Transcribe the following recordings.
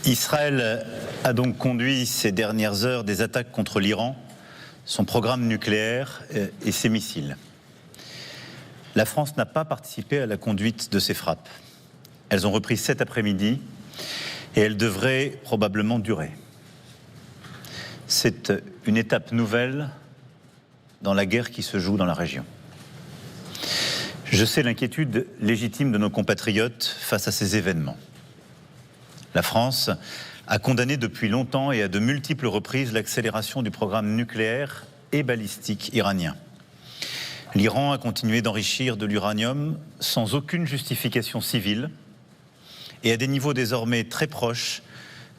Israël a donc conduit ces dernières heures des attaques contre l'Iran, son programme nucléaire et ses missiles. La France n'a pas participé à la conduite de ces frappes. Elles ont repris cet après-midi et elles devraient probablement durer. C'est une étape nouvelle dans la guerre qui se joue dans la région. Je sais l'inquiétude légitime de nos compatriotes face à ces événements. La France a condamné depuis longtemps et à de multiples reprises l'accélération du programme nucléaire et balistique iranien. L'Iran a continué d'enrichir de l'uranium sans aucune justification civile et à des niveaux désormais très proches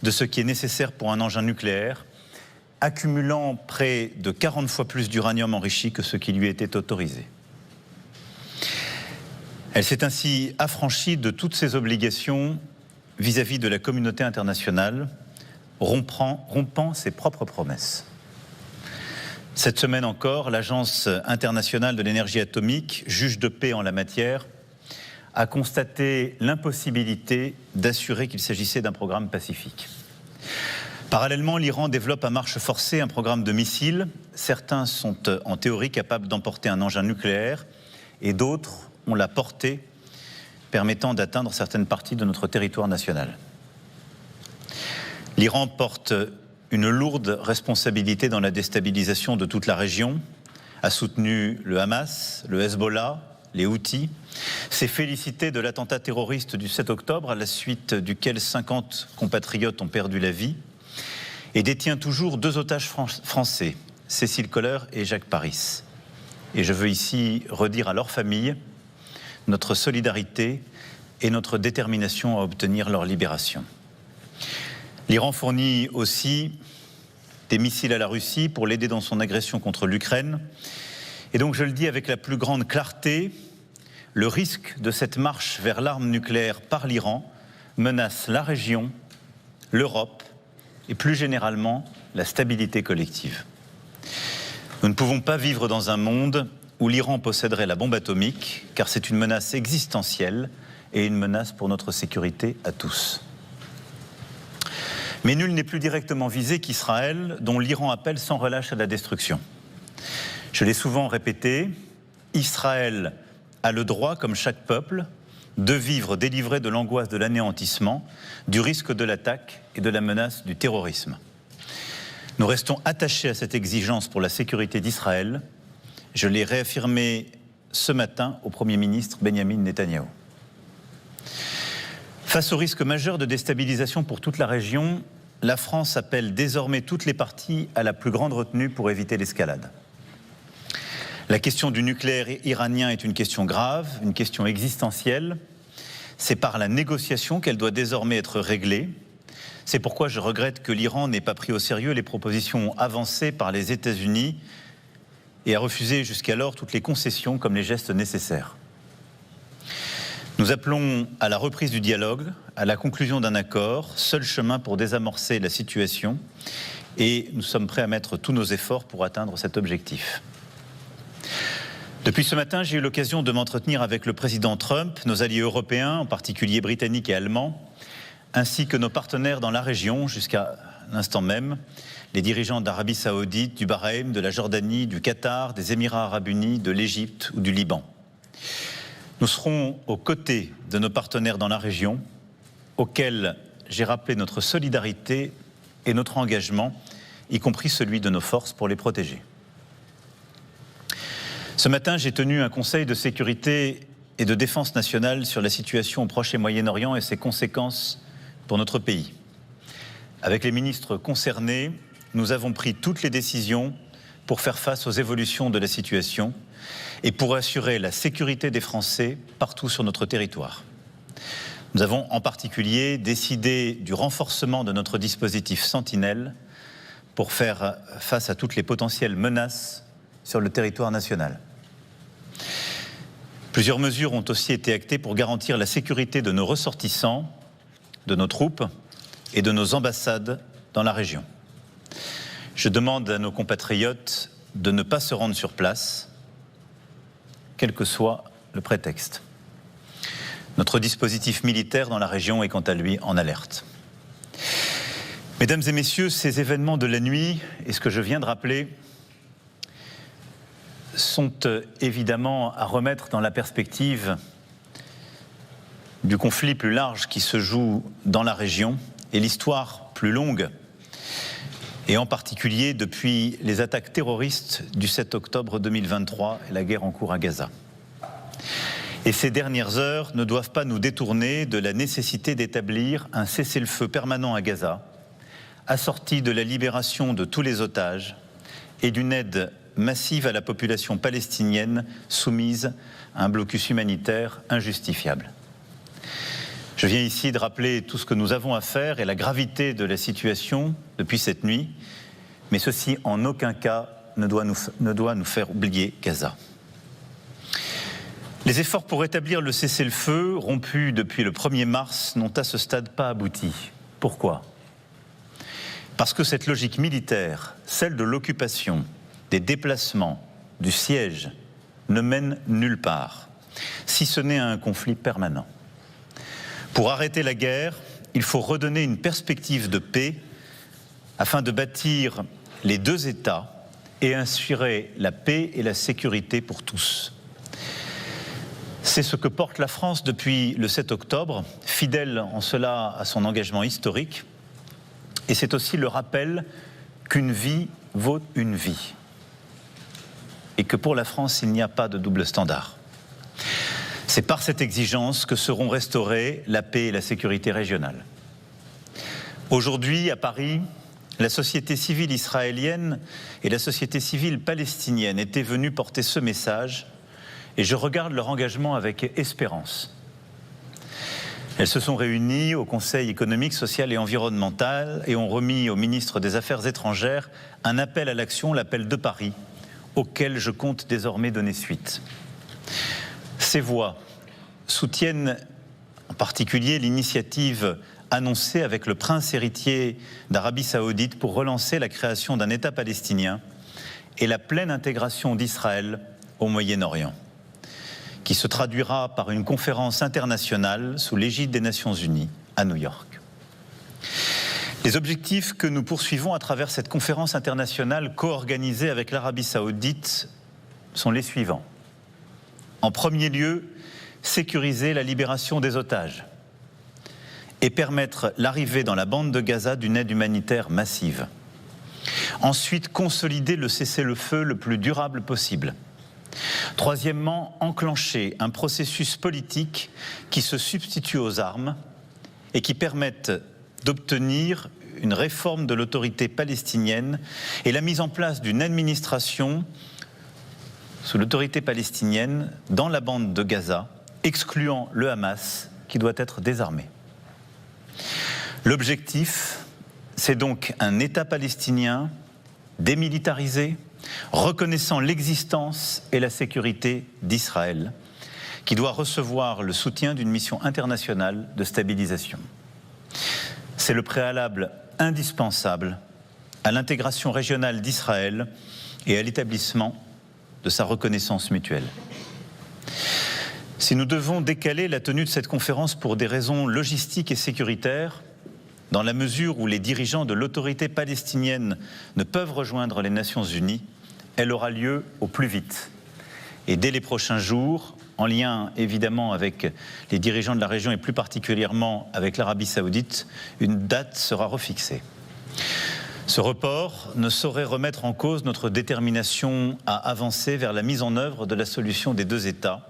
de ce qui est nécessaire pour un engin nucléaire, accumulant près de 40 fois plus d'uranium enrichi que ce qui lui était autorisé. Elle s'est ainsi affranchie de toutes ses obligations vis-à-vis de la communauté internationale, rompant ses propres promesses. Cette semaine encore, l'Agence internationale de l'énergie atomique, juge de paix en la matière, a constaté l'impossibilité d'assurer qu'il s'agissait d'un programme pacifique. Parallèlement, l'Iran développe à marche forcée un programme de missiles. Certains sont en théorie capables d'emporter un engin nucléaire et d'autres ont la portée permettant d'atteindre certaines parties de notre territoire national. L'Iran porte une lourde responsabilité dans la déstabilisation de toute la région, a soutenu le Hamas, le Hezbollah, les Houthis, s'est félicité de l'attentat terroriste du 7 octobre, à la suite duquel 50 compatriotes ont perdu la vie, et détient toujours 2 otages français, Cécile Kohler et Jacques Paris. Et je veux ici redire à leurs familles notre solidarité et notre détermination à obtenir leur libération. L'Iran fournit aussi des missiles à la Russie pour l'aider dans son agression contre l'Ukraine. Et donc je le dis avec la plus grande clarté, le risque de cette marche vers l'arme nucléaire par l'Iran menace la région, l'Europe et plus généralement la stabilité collective. Nous ne pouvons pas vivre dans un monde où l'Iran posséderait la bombe atomique, car c'est une menace existentielle et une menace pour notre sécurité à tous. Mais nul n'est plus directement visé qu'Israël, dont l'Iran appelle sans relâche à la destruction. Je l'ai souvent répété, Israël a le droit, comme chaque peuple, de vivre délivré de l'angoisse de l'anéantissement, du risque de l'attaque et de la menace du terrorisme. Nous restons attachés à cette exigence pour la sécurité d'Israël. Je l'ai réaffirmé ce matin au Premier ministre Benyamin Netanyahou. Face au risque majeur de déstabilisation pour toute la région, la France appelle désormais toutes les parties à la plus grande retenue pour éviter l'escalade. La question du nucléaire iranien est une question grave, une question existentielle. C'est par la négociation qu'elle doit désormais être réglée. C'est pourquoi je regrette que l'Iran n'ait pas pris au sérieux les propositions avancées par les États-Unis et a refusé jusqu'alors toutes les concessions comme les gestes nécessaires. Nous appelons à la reprise du dialogue, à la conclusion d'un accord, seul chemin pour désamorcer la situation, et nous sommes prêts à mettre tous nos efforts pour atteindre cet objectif. Depuis ce matin, j'ai eu l'occasion de m'entretenir avec le président Trump, nos alliés européens, en particulier britanniques et allemands, ainsi que nos partenaires dans la région jusqu'à l'instant même, les dirigeants d'Arabie Saoudite, du Bahreïn, de la Jordanie, du Qatar, des Émirats Arabes Unis, de l'Égypte ou du Liban. Nous serons aux côtés de nos partenaires dans la région, auxquels j'ai rappelé notre solidarité et notre engagement, y compris celui de nos forces pour les protéger. Ce matin, j'ai tenu un conseil de sécurité et de défense nationale sur la situation au Proche et Moyen-Orient et ses conséquences pour notre pays. Avec les ministres concernés, nous avons pris toutes les décisions pour faire face aux évolutions de la situation et pour assurer la sécurité des Français partout sur notre territoire. Nous avons en particulier décidé du renforcement de notre dispositif Sentinelle pour faire face à toutes les potentielles menaces sur le territoire national. Plusieurs mesures ont aussi été actées pour garantir la sécurité de nos ressortissants, de nos troupes et de nos ambassades dans la région. Je demande à nos compatriotes de ne pas se rendre sur place, quel que soit le prétexte. Notre dispositif militaire dans la région est quant à lui en alerte. Mesdames et messieurs, ces événements de la nuit et ce que je viens de rappeler sont évidemment à remettre dans la perspective du conflit plus large qui se joue dans la région et l'histoire plus longue, et en particulier depuis les attaques terroristes du 7 octobre 2023 et la guerre en cours à Gaza. Et ces dernières heures ne doivent pas nous détourner de la nécessité d'établir un cessez-le-feu permanent à Gaza, assorti de la libération de tous les otages et d'une aide massive à la population palestinienne soumise à un blocus humanitaire injustifiable. Je viens ici de rappeler tout ce que nous avons à faire et la gravité de la situation depuis cette nuit, mais ceci en aucun cas ne doit nous faire oublier Gaza. Les efforts pour rétablir le cessez-le-feu, rompu depuis le 1er mars, n'ont à ce stade pas abouti. Pourquoi ? Parce que cette logique militaire, celle de l'occupation, des déplacements, du siège, ne mène nulle part, si ce n'est à un conflit permanent. Pour arrêter la guerre, il faut redonner une perspective de paix afin de bâtir les deux États et assurer la paix et la sécurité pour tous. C'est ce que porte la France depuis le 7 octobre, fidèle en cela à son engagement historique. Et c'est aussi le rappel qu'une vie vaut une vie. Et que pour la France, il n'y a pas de double standard. C'est par cette exigence que seront restaurées la paix et la sécurité régionale. Aujourd'hui, à Paris, la société civile israélienne et la société civile palestinienne étaient venues porter ce message, et je regarde leur engagement avec espérance. Elles se sont réunies au Conseil économique, social et environnemental et ont remis au ministre des Affaires étrangères un appel à l'action, l'appel de Paris, auquel je compte désormais donner suite. Ces voix soutiennent en particulier l'initiative annoncée avec le prince héritier d'Arabie Saoudite pour relancer la création d'un État palestinien et la pleine intégration d'Israël au Moyen-Orient, qui se traduira par une conférence internationale sous l'égide des Nations Unies à New York. Les objectifs que nous poursuivons à travers cette conférence internationale co-organisée avec l'Arabie Saoudite sont les suivants. En premier lieu, sécuriser la libération des otages et permettre l'arrivée dans la bande de Gaza d'une aide humanitaire massive. Ensuite, consolider le cessez-le-feu le plus durable possible. Troisièmement, enclencher un processus politique qui se substitue aux armes et qui permette d'obtenir une réforme de l'autorité palestinienne et la mise en place d'une administration sous l'autorité palestinienne dans la bande de Gaza, excluant le Hamas qui doit être désarmé. L'objectif, c'est donc un État palestinien démilitarisé, reconnaissant l'existence et la sécurité d'Israël, qui doit recevoir le soutien d'une mission internationale de stabilisation. C'est le préalable indispensable à l'intégration régionale d'Israël et à l'établissement de sa reconnaissance mutuelle. Si nous devons décaler la tenue de cette conférence pour des raisons logistiques et sécuritaires, dans la mesure où les dirigeants de l'autorité palestinienne ne peuvent rejoindre les Nations Unies, elle aura lieu au plus vite. Et dès les prochains jours, en lien évidemment avec les dirigeants de la région et plus particulièrement avec l'Arabie Saoudite, une date sera refixée. Ce report ne saurait remettre en cause notre détermination à avancer vers la mise en œuvre de la solution des deux États,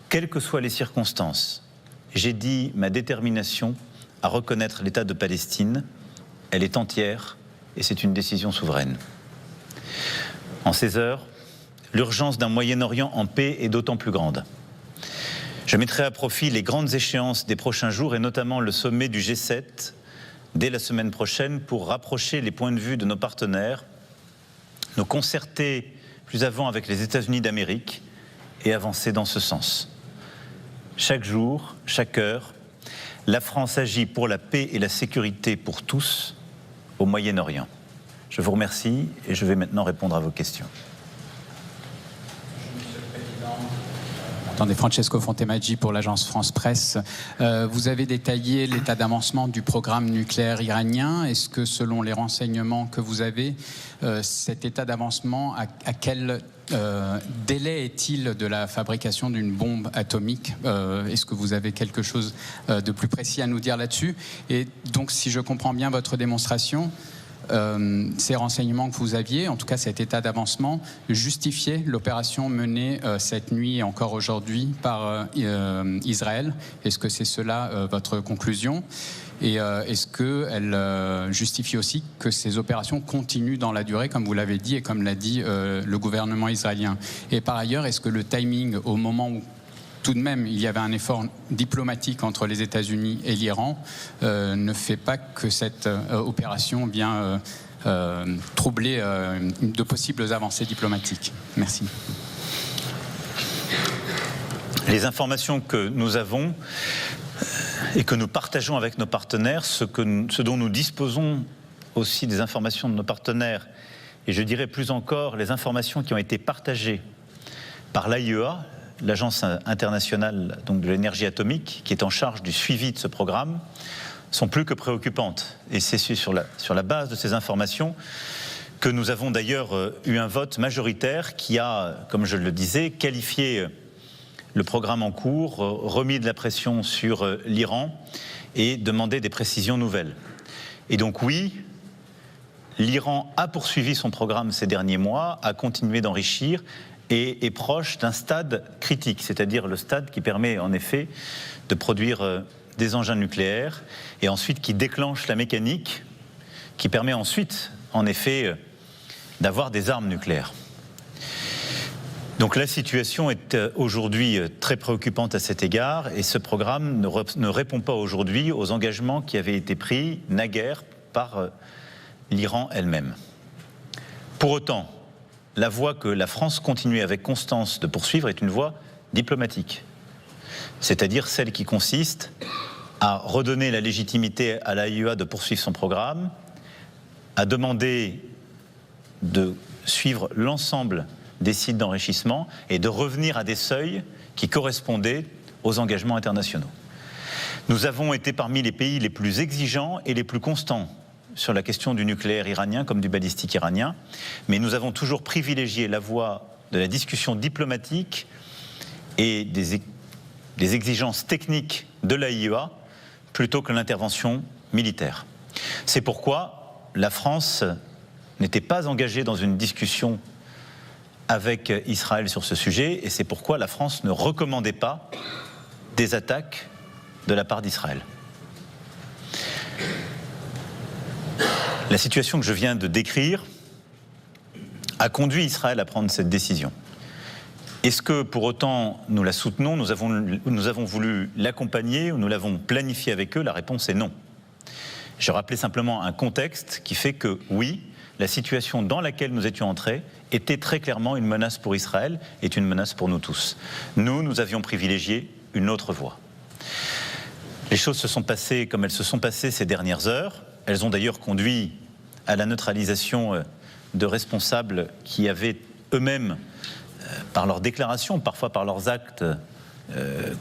quelles que soient les circonstances. J'ai dit ma détermination à reconnaître l'État de Palestine. Elle est entière et c'est une décision souveraine. En ces heures, l'urgence d'un Moyen-Orient en paix est d'autant plus grande. Je mettrai à profit les grandes échéances des prochains jours et notamment le sommet du G7 dès la semaine prochaine pour rapprocher les points de vue de nos partenaires, nous concerter plus avant avec les États-Unis d'Amérique et avancer dans ce sens. Chaque jour, chaque heure, la France agit pour la paix et la sécurité pour tous au Moyen-Orient. Je vous remercie et je vais maintenant répondre à vos questions. Monsieur le Président, Attendez, Francesco Fontemaggi pour l'agence France Presse. Vous avez détaillé l'état d'avancement du programme nucléaire iranien. Est-ce que, selon les renseignements que vous avez, cet état d'avancement, à quel délai est-il de la fabrication d'une bombe atomique? Est-ce que vous avez quelque chose de plus précis à nous dire là-dessus? Et donc, si je comprends bien votre démonstration, ces renseignements que vous aviez, en tout cas cet état d'avancement, justifiaient l'opération menée cette nuit et encore aujourd'hui par Israël. Est-ce que c'est cela votre conclusion? Et est-ce qu'elle justifie aussi que ces opérations continuent dans la durée, comme vous l'avez dit et comme l'a dit le gouvernement israélien? Et par ailleurs, est-ce que le timing, au moment où tout de même il y avait un effort diplomatique entre les États-Unis et l'Iran, ne fait pas que cette opération vient troubler de possibles avancées diplomatiques? Merci. Les informations que nous avons et que nous partageons avec nos partenaires, ce dont nous disposons aussi des informations de nos partenaires, et je dirais plus encore les informations qui ont été partagées par l'AIEA, l'Agence internationale donc, de l'énergie atomique, qui est en charge du suivi de ce programme, sont plus que préoccupantes. Et c'est sur la base de ces informations que nous avons d'ailleurs eu un vote majoritaire qui a, comme je le disais, qualifié le programme en cours, remis de la pression sur l'Iran et demandé des précisions nouvelles. Et donc oui, l'Iran a poursuivi son programme ces derniers mois, a continué d'enrichir et est proche d'un stade critique, c'est-à-dire le stade qui permet en effet de produire des engins nucléaires et ensuite qui déclenche la mécanique qui permet ensuite en effet d'avoir des armes nucléaires. Donc la situation est aujourd'hui très préoccupante à cet égard et ce programme ne répond pas aujourd'hui aux engagements qui avaient été pris naguère par l'Iran elle-même. Pour autant, la voie que la France continue avec constance de poursuivre est une voie diplomatique, c'est-à-dire celle qui consiste à redonner la légitimité à l'AIEA de poursuivre son programme, à demander de suivre l'ensemble des sites d'enrichissement et de revenir à des seuils qui correspondaient aux engagements internationaux. Nous avons été parmi les pays les plus exigeants et les plus constants sur la question du nucléaire iranien comme du balistique iranien, mais nous avons toujours privilégié la voie de la discussion diplomatique et des exigences techniques de l'AIEA plutôt que l'intervention militaire. C'est pourquoi la France n'était pas engagée dans une discussion avec Israël sur ce sujet, et c'est pourquoi la France ne recommandait pas des attaques de la part d'Israël. La situation que je viens de décrire a conduit Israël à prendre cette décision. Est-ce que pour autant nous la soutenons, nous avons voulu l'accompagner ou nous l'avons planifié avec eux? La réponse est non. Je rappelais simplement un contexte qui fait que oui, la situation dans laquelle nous étions entrés était très clairement une menace pour Israël, est une menace pour nous tous. Nous avions privilégié une autre voie. Les choses se sont passées comme elles se sont passées ces dernières heures. Elles ont d'ailleurs conduit à la neutralisation de responsables qui avaient eux-mêmes, par leurs déclarations, parfois par leurs actes,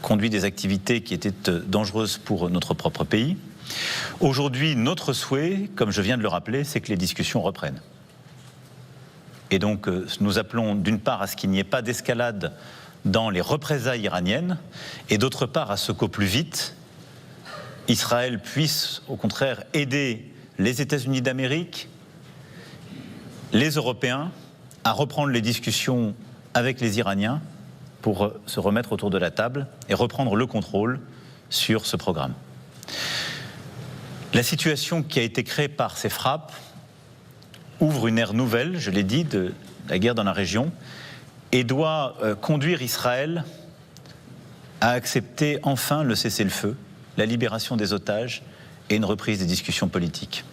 conduit des activités qui étaient dangereuses pour notre propre pays. Aujourd'hui, notre souhait, comme je viens de le rappeler, c'est que les discussions reprennent. Et donc, nous appelons d'une part à ce qu'il n'y ait pas d'escalade dans les représailles iraniennes, et d'autre part à ce qu'au plus vite, Israël puisse, au contraire, aider les États-Unis d'Amérique, les Européens, à reprendre les discussions avec les Iraniens pour se remettre autour de la table et reprendre le contrôle sur ce programme. La situation qui a été créée par ces frappes ouvre une ère nouvelle, je l'ai dit, de la guerre dans la région et doit conduire Israël à accepter enfin le cessez-le-feu, la libération des otages et une reprise des discussions politiques.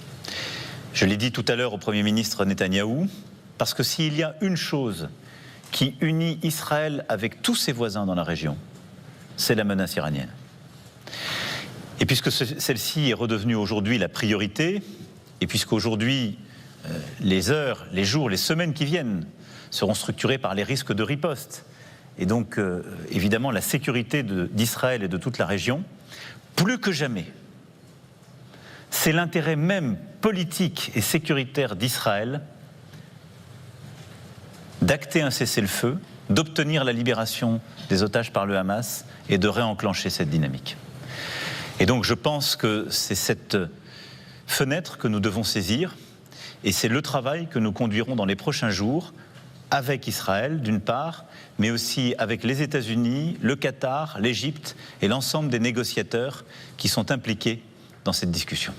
Je l'ai dit tout à l'heure au Premier ministre Netanyahou, parce que s'il y a une chose qui unit Israël avec tous ses voisins dans la région, c'est la menace iranienne. Et puisque celle-ci est redevenue aujourd'hui la priorité, et puisqu'aujourd'hui les heures, les jours, les semaines qui viennent seront structurés par les risques de riposte et donc évidemment la sécurité d'Israël et de toute la région, plus que jamais, c'est l'intérêt même politique et sécuritaire d'Israël d'acter un cessez-le-feu, d'obtenir la libération des otages par le Hamas et de réenclencher cette dynamique. Et donc je pense que c'est cette fenêtre que nous devons saisir et c'est le travail que nous conduirons dans les prochains jours avec Israël d'une part, mais aussi avec les États-Unis, le Qatar, l'Égypte et l'ensemble des négociateurs qui sont impliqués dans cette discussion.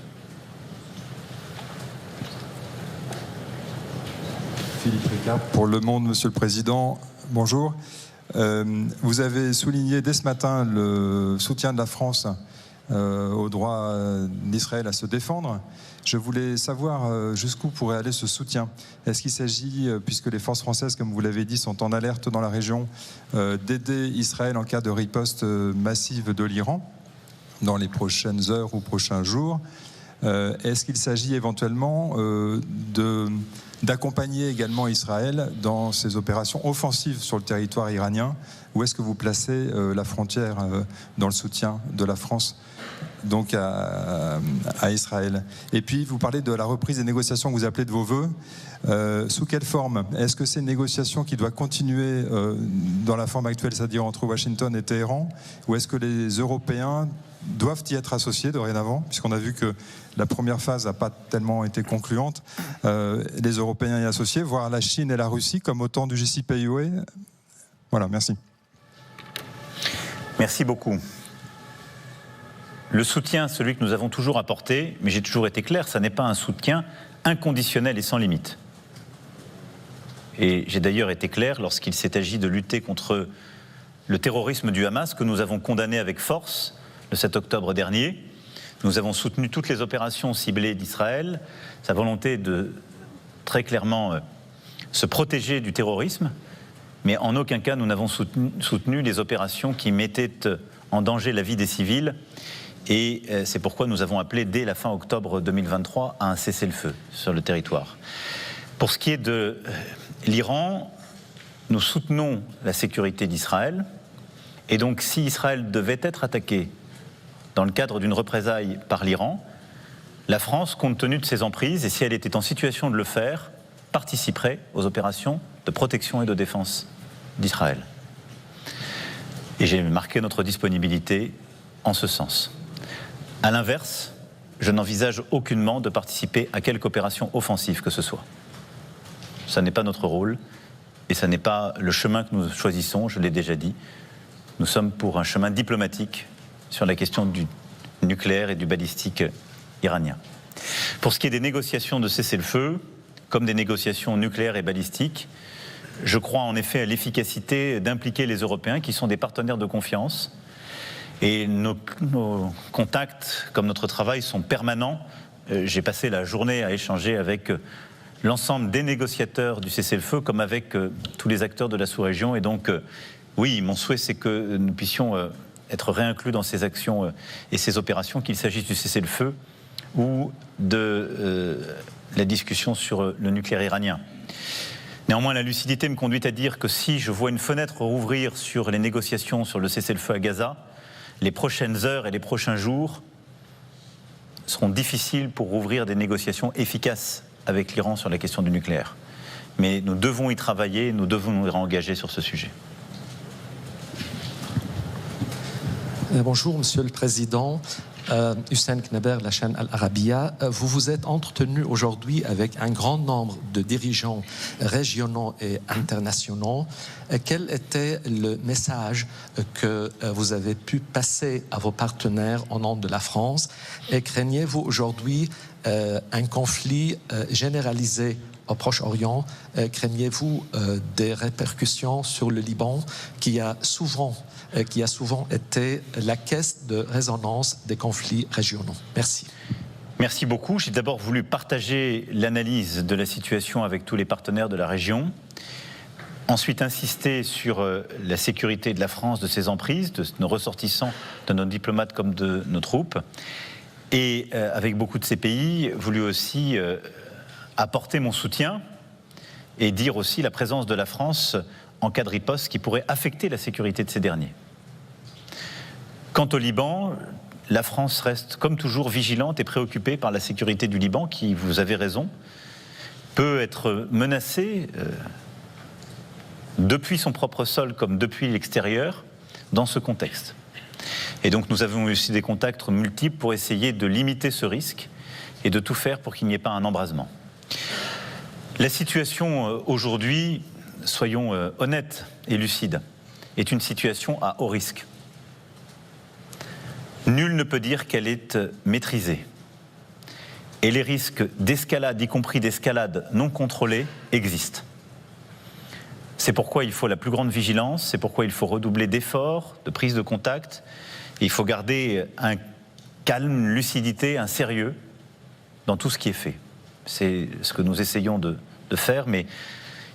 Philippe Ricard pour Le Monde, Monsieur le Président. Bonjour. Vous avez souligné dès ce matin le soutien de la France au droit d'Israël à se défendre. Je voulais savoir jusqu'où pourrait aller ce soutien. Est-ce qu'il s'agit, puisque les forces françaises, comme vous l'avez dit, sont en alerte dans la région, d'aider Israël en cas de riposte massive de l'Iran dans les prochaines heures ou prochains jours? Est-ce qu'il s'agit éventuellement d'accompagner également Israël dans ses opérations offensives sur le territoire iranien? Où est-ce que vous placez la frontière dans le soutien de la France donc à Israël? Et puis vous parlez de la reprise des négociations que vous appelez de vos voeux. Sous quelle forme? Est-ce que c'est une négociation qui doit continuer dans la forme actuelle, c'est-à-dire entre Washington et Téhéran, ou est-ce que les Européens doivent y être associés dorénavant, puisqu'on a vu que la première phase n'a pas tellement été concluante, les Européens y associés, voire la Chine et la Russie comme au temps du JCPOA? Voilà, merci. Merci beaucoup. Le soutien, celui que nous avons toujours apporté, mais j'ai toujours été clair, ça n'est pas un soutien inconditionnel et sans limite. Et j'ai d'ailleurs été clair lorsqu'il s'est agi de lutter contre le terrorisme du Hamas, que nous avons condamné avec force le 7 octobre dernier. Nous avons soutenu toutes les opérations ciblées d'Israël, sa volonté de très clairement se protéger du terrorisme, mais en aucun cas nous n'avons soutenu les opérations qui mettaient en danger la vie des civils. Et c'est pourquoi nous avons appelé dès la fin octobre 2023 à un cessez-le-feu sur le territoire. Pour ce qui est de l'Iran, nous soutenons la sécurité d'Israël. Et donc si Israël devait être attaqué dans le cadre d'une représaille par l'Iran, la France, compte tenu de ses emprises, et si elle était en situation de le faire, participerait aux opérations de protection et de défense d'Israël. Et j'ai marqué notre disponibilité en ce sens. À l'inverse, je n'envisage aucunement de participer à quelque opération offensive que ce soit. Ça n'est pas notre rôle et ça n'est pas le chemin que nous choisissons, je l'ai déjà dit. Nous sommes pour un chemin diplomatique sur la question du nucléaire et du balistique iranien. Pour ce qui est des négociations de cessez-le-feu, comme des négociations nucléaires et balistiques, je crois en effet à l'efficacité d'impliquer les Européens qui sont des partenaires de confiance. Et nos contacts, comme notre travail, sont permanents. J'ai passé la journée à échanger avec l'ensemble des négociateurs du cessez-le-feu, comme avec tous les acteurs de la sous-région. Et donc, oui, mon souhait, c'est que nous puissions être réinclus dans ces actions et ces opérations, qu'il s'agisse du cessez-le-feu ou de la discussion sur le nucléaire iranien. Néanmoins, la lucidité me conduit à dire que si je vois une fenêtre rouvrir sur les négociations sur le cessez-le-feu à Gaza, les prochaines heures et les prochains jours seront difficiles pour rouvrir des négociations efficaces avec l'Iran sur la question du nucléaire. Mais nous devons y travailler, nous devons nous réengager sur ce sujet. Bonjour, Monsieur le Président. Hussein Knaber, la chaîne Al Arabiya. Vous vous êtes entretenu aujourd'hui avec un grand nombre de dirigeants régionaux et internationaux. Quel était le message que vous avez pu passer à vos partenaires au nom de la France? Et craignez-vous aujourd'hui un conflit généralisé au Proche-Orient? Craignez-vous des répercussions sur le Liban qui a souvent été la caisse de résonance des conflits régionaux? Merci. Merci beaucoup. J'ai d'abord voulu partager l'analyse de la situation avec tous les partenaires de la région. Ensuite, insister sur la sécurité de la France, de ses emprises, de nos ressortissants, de nos diplomates comme de nos troupes. Et avec beaucoup de ces pays, voulu aussi apporter mon soutien et dire aussi la présence de la France en cas de riposte qui pourrait affecter la sécurité de ces derniers. Quant au Liban, la France reste comme toujours vigilante et préoccupée par la sécurité du Liban qui, vous avez raison, peut être menacée depuis son propre sol comme depuis l'extérieur dans ce contexte. Et donc nous avons aussi des contacts multiples pour essayer de limiter ce risque et de tout faire pour qu'il n'y ait pas un embrasement. La situation aujourd'hui, soyons honnêtes et lucides, est une situation à haut risque. Nul ne peut dire qu'elle est maîtrisée. Et les risques d'escalade, y compris d'escalade non contrôlée, existent. C'est pourquoi il faut la plus grande vigilance, c'est pourquoi il faut redoubler d'efforts, de prise de contact, et il faut garder un calme, une lucidité, un sérieux dans tout ce qui est fait. C'est ce que nous essayons de faire, mais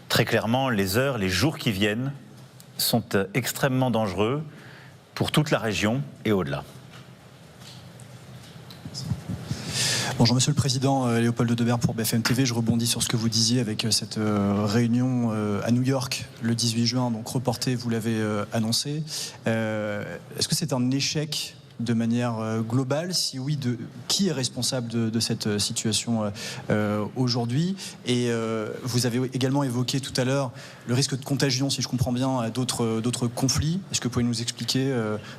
très clairement, les heures, les jours qui viennent sont extrêmement dangereux pour toute la région et au-delà. Bonjour Monsieur le Président, Léopold Debert pour BFM TV. Je rebondis sur ce que vous disiez avec cette réunion à New York le 18 juin, donc reportée, vous l'avez annoncé. Est-ce que c'est un échec de manière globale? Si oui, qui est responsable de cette situation aujourd'hui? Et vous avez également évoqué tout à l'heure le risque de contagion, si je comprends bien, à d'autres conflits. Est-ce que vous pouvez nous expliquer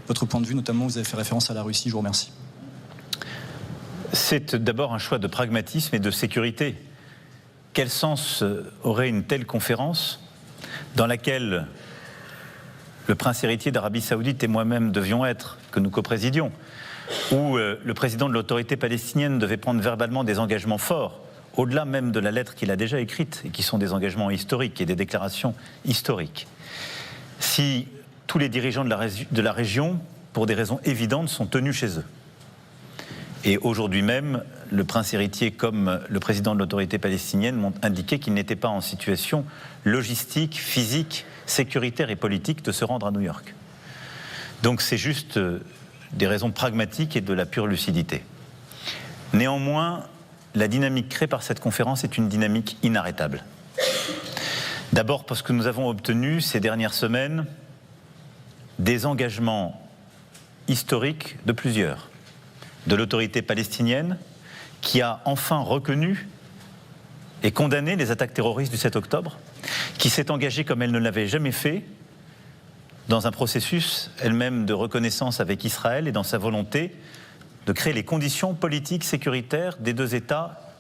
votre point de vue? Notamment, vous avez fait référence à la Russie. Je vous remercie. C'est d'abord un choix de pragmatisme et de sécurité. Quel sens aurait une telle conférence dans laquelle le prince héritier d'Arabie Saoudite et moi-même devions être, que nous coprésidions, où le président de l'autorité palestinienne devait prendre verbalement des engagements forts, au-delà même de la lettre qu'il a déjà écrite, et qui sont des engagements historiques et des déclarations historiques. Si tous les dirigeants de la région, pour des raisons évidentes, sont tenus chez eux. Et aujourd'hui même, le prince héritier comme le président de l'autorité palestinienne m'ont indiqué qu'ils n'étaient pas en situation logistique, physique, sécuritaire et politique de se rendre à New York. Donc c'est juste des raisons pragmatiques et de la pure lucidité. Néanmoins, la dynamique créée par cette conférence est une dynamique inarrêtable. D'abord parce que nous avons obtenu ces dernières semaines des engagements historiques de plusieurs. De l'autorité palestinienne, qui a enfin reconnu et condamné les attaques terroristes du 7 octobre, qui s'est engagée comme elle ne l'avait jamais fait dans un processus elle-même de reconnaissance avec Israël et dans sa volonté de créer les conditions politiques, sécuritaires des deux États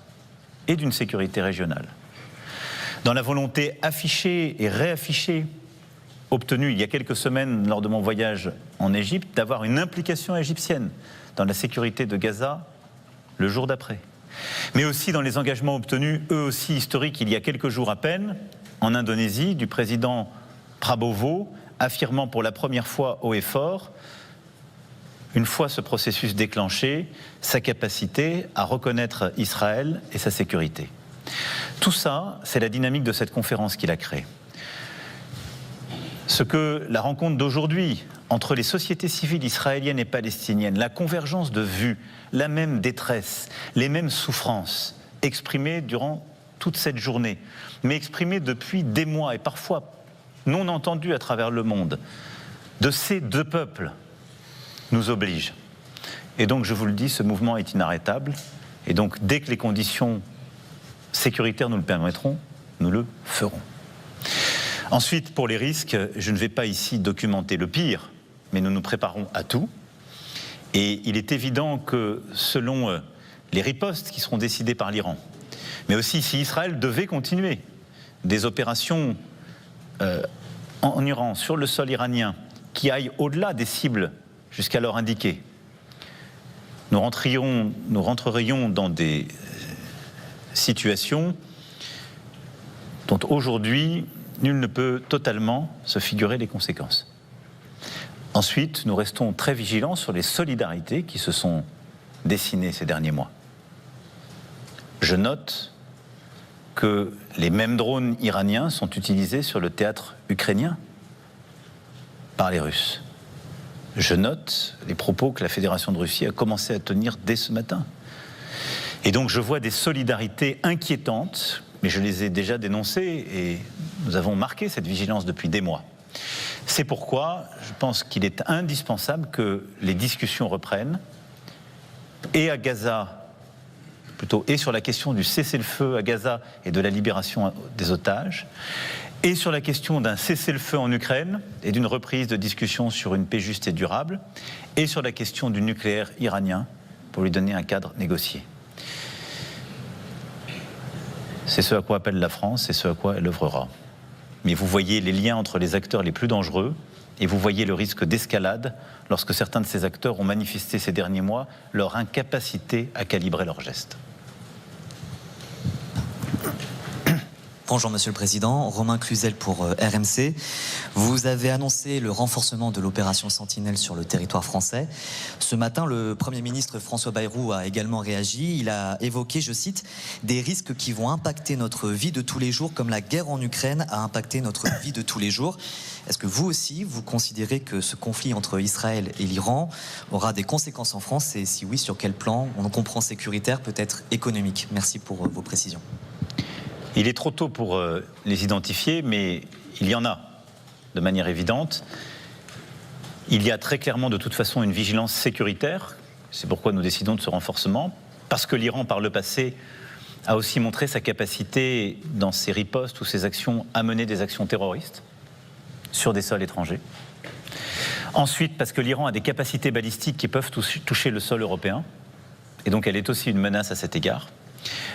et d'une sécurité régionale. Dans la volonté affichée et réaffichée, obtenue il y a quelques semaines lors de mon voyage en Égypte, d'avoir une implication égyptienne dans la sécurité de Gaza le jour d'après. Mais aussi dans les engagements obtenus, eux aussi historiques, il y a quelques jours à peine, en Indonésie, du président Prabowo, affirmant pour la première fois haut et fort, une fois ce processus déclenché, sa capacité à reconnaître Israël et sa sécurité. Tout ça, c'est la dynamique de cette conférence qu'il a créée. Ce que la rencontre d'aujourd'hui entre les sociétés civiles israéliennes et palestiniennes, la convergence de vues, la même détresse, les mêmes souffrances exprimées durant toute cette journée, mais exprimées depuis des mois et parfois non entendues à travers le monde, de ces deux peuples, nous oblige. Et donc, je vous le dis, ce mouvement est inarrêtable. Et donc, dès que les conditions sécuritaires nous le permettront, nous le ferons. Ensuite, pour les risques, je ne vais pas ici documenter le pire, mais nous nous préparons à tout. Et il est évident que selon les ripostes qui seront décidées par l'Iran, mais aussi si Israël devait continuer des opérations en Iran, sur le sol iranien, qui aillent au-delà des cibles jusqu'alors indiquées, nous rentrerions dans des situations dont aujourd'hui nul ne peut totalement se figurer les conséquences. Ensuite, nous restons très vigilants sur les solidarités qui se sont dessinées ces derniers mois. Je note que les mêmes drones iraniens sont utilisés sur le théâtre ukrainien par les Russes. Je note les propos que la Fédération de Russie a commencé à tenir dès ce matin. Et donc je vois des solidarités inquiétantes, mais je les ai déjà dénoncées et Nous avons marqué cette vigilance depuis des mois. C'est pourquoi je pense qu'il est indispensable que les discussions reprennent, et à Gaza, et sur la question du cessez-le-feu à Gaza et de la libération des otages, et sur la question d'un cessez-le-feu en Ukraine et d'une reprise de discussion sur une paix juste et durable, et sur la question du nucléaire iranien, pour lui donner un cadre négocié. C'est ce à quoi appelle la France, c'est ce à quoi elle œuvrera. Mais vous voyez les liens entre les acteurs les plus dangereux, et vous voyez le risque d'escalade lorsque certains de ces acteurs ont manifesté ces derniers mois leur incapacité à calibrer leurs gestes. Bonjour Monsieur le Président, Romain Cluzel pour RMC. Vous avez annoncé le renforcement de l'opération Sentinelle sur le territoire français. Ce matin, le Premier ministre François Bayrou a également réagi. Il a évoqué, je cite, des risques qui vont impacter notre vie de tous les jours, comme la guerre en Ukraine a impacté notre vie de tous les jours. Est-ce que vous aussi, vous considérez que ce conflit entre Israël et l'Iran aura des conséquences en France? Et si oui, sur quel plan? On comprend sécuritaire, peut-être économique. Merci pour vos précisions. Il est trop tôt pour les identifier, mais il y en a, de manière évidente. Il y a très clairement, de toute façon, une vigilance sécuritaire. C'est pourquoi nous décidons de ce renforcement, parce que l'Iran, par le passé, a aussi montré sa capacité, dans ses ripostes ou ses actions, à mener des actions terroristes sur des sols étrangers. Ensuite, parce que l'Iran a des capacités balistiques qui peuvent toucher le sol européen, et donc elle est aussi une menace à cet égard.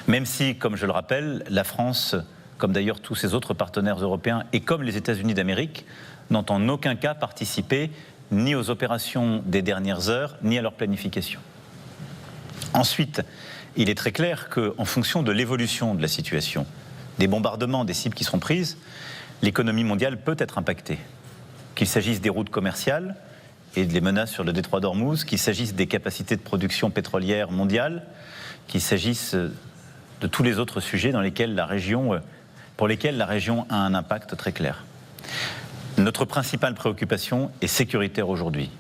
Même si, comme je le rappelle, la France, comme d'ailleurs tous ses autres partenaires européens et comme les États-Unis d'Amérique, n'ont en aucun cas participé ni aux opérations des dernières heures, ni à leur planification. Ensuite, il est très clair qu'en fonction de l'évolution de la situation, des bombardements, des cibles qui seront prises, l'économie mondiale peut être impactée. Qu'il s'agisse des routes commerciales et des menaces sur le détroit d'Ormuz, qu'il s'agisse des capacités de production pétrolière mondiale, qu'il s'agisse de tous les autres sujets pour lesquels la région a un impact très clair. Notre principale préoccupation est sécuritaire aujourd'hui.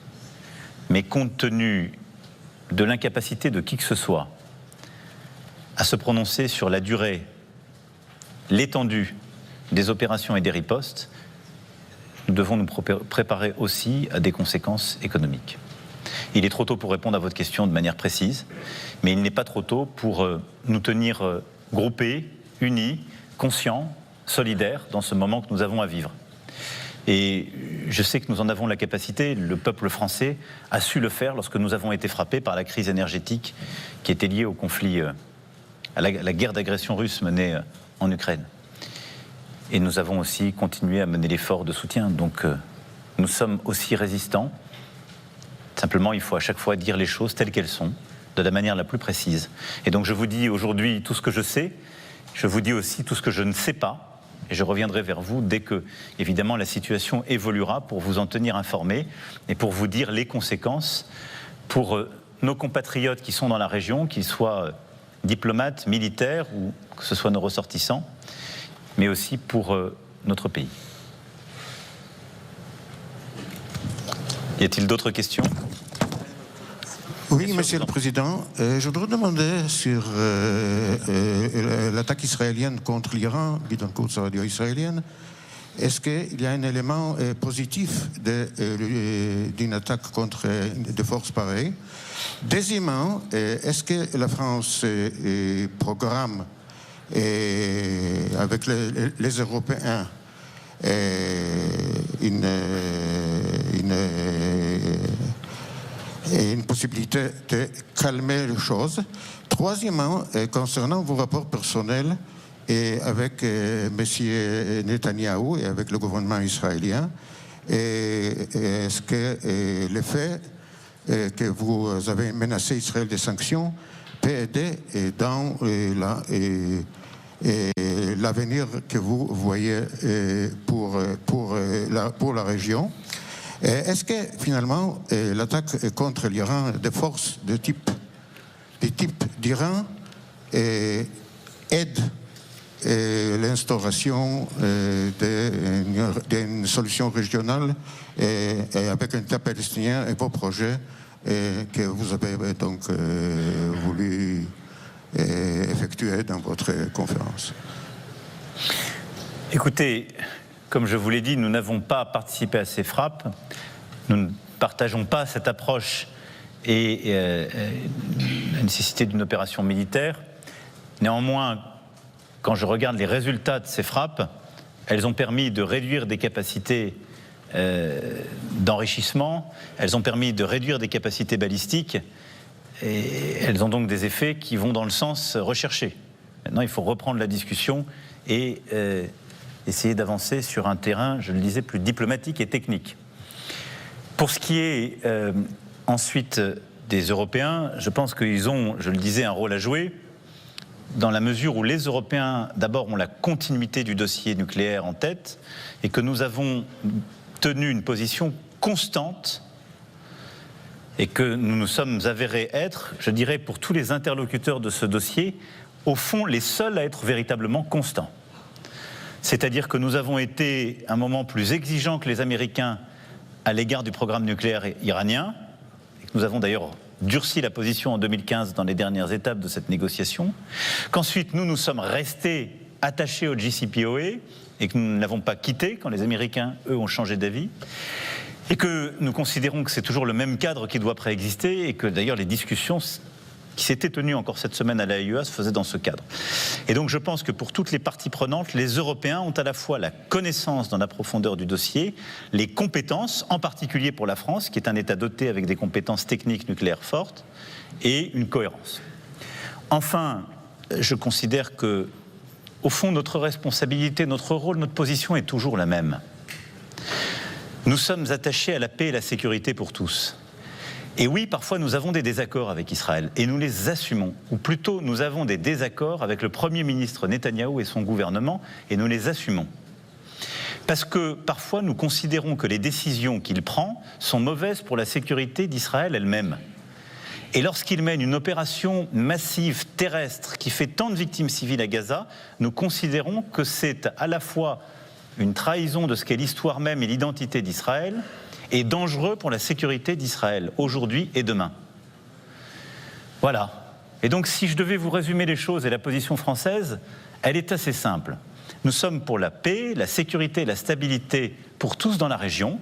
Mais compte tenu de l'incapacité de qui que ce soit à se prononcer sur la durée, l'étendue des opérations et des ripostes, nous devons nous préparer aussi à des conséquences économiques. Il est trop tôt pour répondre à votre question de manière précise, mais il n'est pas trop tôt pour nous tenir groupés, unis, conscients, solidaires dans ce moment que nous avons à vivre. Et je sais que nous en avons la capacité, le peuple français a su le faire lorsque nous avons été frappés par la crise énergétique qui était liée au conflit, à la guerre d'agression russe menée en Ukraine. Et nous avons aussi continué à mener l'effort de soutien. Donc nous sommes aussi résistants. Simplement, il faut à chaque fois dire les choses telles qu'elles sont, de la manière la plus précise. Et donc je vous dis aujourd'hui tout ce que je sais, je vous dis aussi tout ce que je ne sais pas, et je reviendrai vers vous dès que, évidemment, la situation évoluera pour vous en tenir informés et pour vous dire les conséquences pour nos compatriotes qui sont dans la région, qu'ils soient diplomates, militaires ou que ce soit nos ressortissants, mais aussi pour notre pays. Y a-t-il d'autres questions? Oui, Monsieur le Président. Je voudrais demander sur l'attaque israélienne contre l'Iran, Bittencourt, ça radio israélienne. Est-ce qu'il y a un élément positif d'une attaque contre des forces pareilles? Deuxièmement, est-ce que la France programme avec les Européens une possibilité de calmer les choses? Troisièmement, concernant vos rapports personnels et avec M. Netanyahou et avec le gouvernement israélien, est-ce que le fait que vous avez menacé Israël des sanctions peut aider dans l'avenir que vous voyez pour la région? Est-ce que finalement l'attaque contre l'Iran des forces des types d'Iran aide l'instauration d'une solution régionale avec un État palestinien et vos projets que vous avez donc voulu effectuer dans votre conférence? Écoutez, comme je vous l'ai dit, nous n'avons pas participé à ces frappes. Nous ne partageons pas cette approche et la nécessité d'une opération militaire. Néanmoins, quand je regarde les résultats de ces frappes, elles ont permis de réduire des capacités d'enrichissement, elles ont permis de réduire des capacités balistiques, et elles ont donc des effets qui vont dans le sens recherché. Maintenant, il faut reprendre la discussion et essayer d'avancer sur un terrain, je le disais, plus diplomatique et technique. Pour ce qui est ensuite des Européens, je pense qu'ils ont, je le disais, un rôle à jouer, dans la mesure où les Européens, d'abord, ont la continuité du dossier nucléaire en tête, et que nous avons tenu une position constante, et que nous nous sommes avérés être, je dirais, pour tous les interlocuteurs de ce dossier, au fond, les seuls à être véritablement constants. C'est-à-dire que nous avons été un moment plus exigeants que les Américains à l'égard du programme nucléaire iranien, et que nous avons d'ailleurs durci la position en 2015 dans les dernières étapes de cette négociation, qu'ensuite nous sommes restés attachés au JCPOA et que nous ne l'avons pas quitté quand les Américains, eux, ont changé d'avis, et que nous considérons que c'est toujours le même cadre qui doit préexister et que d'ailleurs les discussions qui s'étaient tenues encore cette semaine à l'AIEA se faisaient dans ce cadre. Et donc je pense que pour toutes les parties prenantes, les Européens ont à la fois la connaissance dans la profondeur du dossier, les compétences, en particulier pour la France, qui est un État doté avec des compétences techniques nucléaires fortes, et une cohérence. Enfin, je considère que, au fond, notre responsabilité, notre rôle, notre position est toujours la même. Nous sommes attachés à la paix et la sécurité pour tous. Et oui, parfois nous avons des désaccords avec Israël, et nous les assumons. Ou plutôt, nous avons des désaccords avec le Premier ministre Netanyahou et son gouvernement, et nous les assumons. Parce que parfois nous considérons que les décisions qu'il prend sont mauvaises pour la sécurité d'Israël elle-même. Et lorsqu'il mène une opération massive terrestre qui fait tant de victimes civiles à Gaza, nous considérons que c'est à la fois une trahison de ce qu'est l'histoire même et l'identité d'Israël, et dangereux pour la sécurité d'Israël, aujourd'hui et demain. Voilà. Et donc, si je devais vous résumer les choses et la position française, elle est assez simple. Nous sommes pour la paix, la sécurité et la stabilité pour tous dans la région.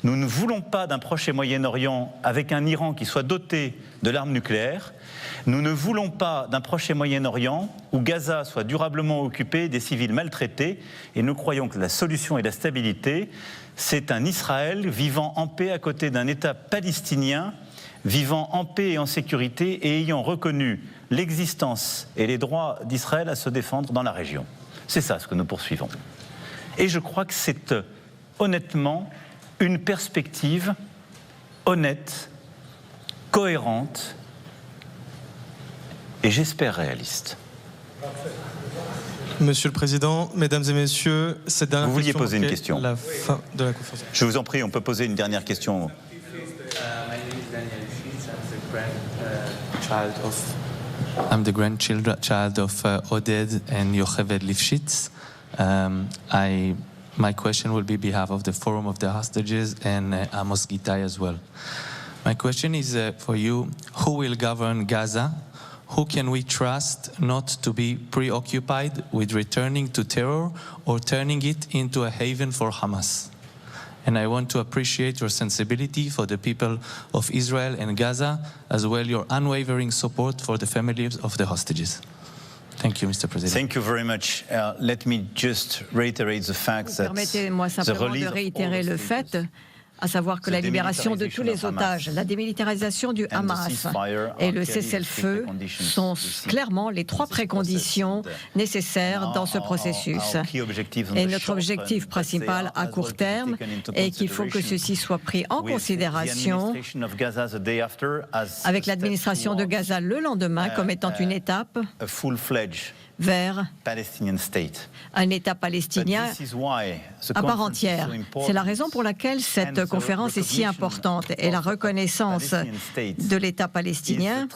Nous ne voulons pas d'un Proche et Moyen-Orient avec un Iran qui soit doté de l'arme nucléaire. Nous ne voulons pas d'un Proche et Moyen-Orient où Gaza soit durablement occupé, des civils maltraités. Et nous croyons que la solution et la stabilité, c'est un Israël vivant en paix à côté d'un État palestinien vivant en paix et en sécurité et ayant reconnu l'existence et les droits d'Israël à se défendre dans la région. C'est ça ce que nous poursuivons. Et je crois que c'est honnêtement une perspective honnête, cohérente et j'espère réaliste. Monsieur le Président, Mesdames et Messieurs, cette dernière Vous vouliez poser une question. La fin de la conférence. Je vous en prie, on peut poser une dernière question. I'm the grandchild of Oded and Yocheved Lifshitz. My question will be on behalf of the Forum of the Hostages and Amos Gitai as well. My question is for you, who will govern Gaza? Who can we trust not to be preoccupied with returning to terror or turning it into a haven for Hamas? And I want to appreciate your sensibility for the people of Israel and Gaza, as well your unwavering support for the families of the hostages. Thank you, Mr. President. Thank you very much. Let me just reiterate the fact that Permettez-moi simplement de réitérer le fait, à savoir que la libération de tous les otages, la démilitarisation du Hamas et le cessez-le-feu sont clairement les trois préconditions nécessaires dans ce processus. Et notre objectif principal à court terme est qu'il faut que ceci soit pris en considération avec l'administration de Gaza le lendemain comme étant une étape vers un État palestinien à part entière. C'est la raison pour laquelle cette conférence est si importante et la reconnaissance de l'État palestinien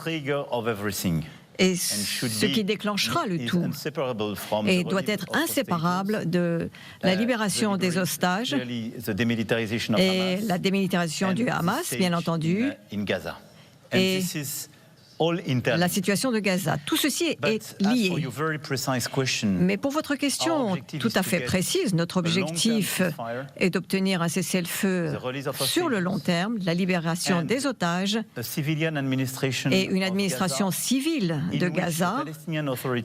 est ce qui déclenchera le tout et doit être inséparable de la libération des otages et la démilitarisation du Hamas, bien entendu. Et la situation de Gaza. Tout ceci est lié. Mais pour votre question tout à fait précise, notre objectif est d'obtenir un cessez-le-feu sur le long terme, la libération des otages et une administration civile de Gaza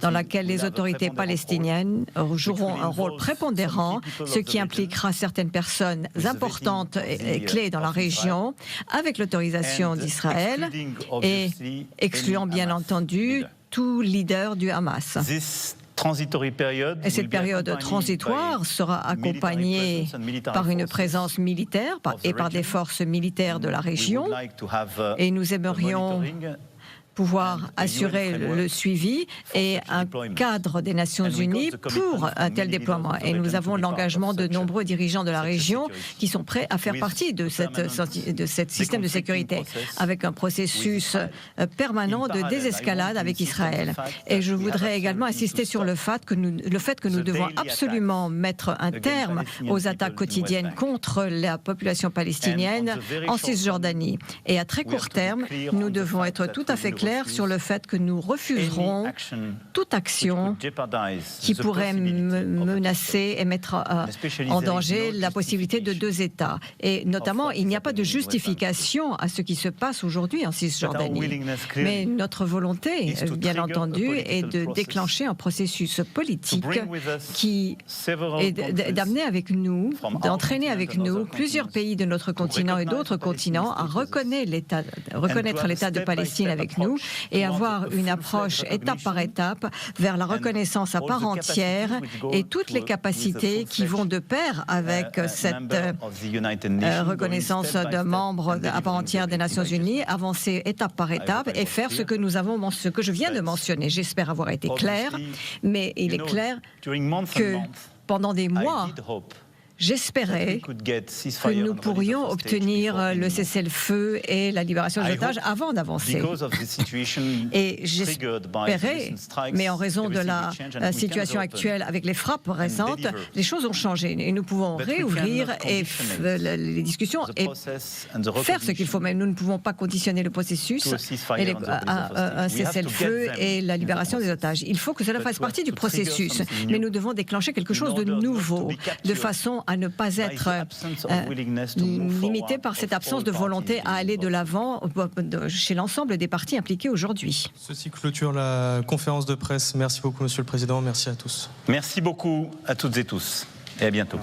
dans laquelle les autorités palestiniennes joueront un rôle prépondérant, ce qui impliquera certaines personnes importantes et clés dans la région, avec l'autorisation d'Israël et excluant bien entendu tout leader du Hamas. Et cette période transitoire sera accompagnée par une présence militaire et par des forces militaires de la région. Et nous aimerions pouvoir assurer le suivi et un cadre des Nations Unies pour un tel déploiement. Et nous avons l'engagement de nombreux dirigeants de la région qui sont prêts à faire partie de ce système de sécurité, avec un processus permanent de désescalade avec Israël. Et je voudrais également insister sur le fait que nous devons absolument mettre un terme aux attaques quotidiennes contre la population palestinienne en Cisjordanie. Et à très court terme, nous devons être tout à fait clair sur le fait que nous refuserons toute action qui pourrait menacer et mettre en danger la possibilité de 2 États. Et notamment, il n'y a pas de justification à ce qui se passe aujourd'hui en Cisjordanie. Mais notre volonté, bien entendu, est de déclencher un processus politique qui est d'amener avec nous, d'entraîner avec nous plusieurs pays de notre continent et d'autres continents à reconnaître l'État de Palestine avec nous et avoir une approche étape par étape vers la reconnaissance à part entière et toutes les capacités qui vont de pair avec cette reconnaissance de membre à part entière des Nations Unies, avancer étape par étape et faire ce que je viens de mentionner. J'espère avoir été clair, mais il est clair que pendant des mois, j'espérais que nous pourrions obtenir le cessez-le-feu et la libération des otages avant d'avancer. Et j'espérais, mais en raison de la situation actuelle avec les frappes récentes, les choses ont changé. Et nous pouvons réouvrir les discussions et faire ce qu'il faut. Mais nous ne pouvons pas conditionner le processus à un cessez-le-feu et la libération des otages. Il faut que cela fasse partie du processus. Mais nous devons déclencher quelque chose de nouveau, de façon à ne pas être limité par cette absence de volonté à aller de l'avant chez l'ensemble des partis impliqués aujourd'hui. Ceci clôture la conférence de presse. Merci beaucoup, Monsieur le Président. Merci à tous. Merci beaucoup à toutes et tous. Et à bientôt.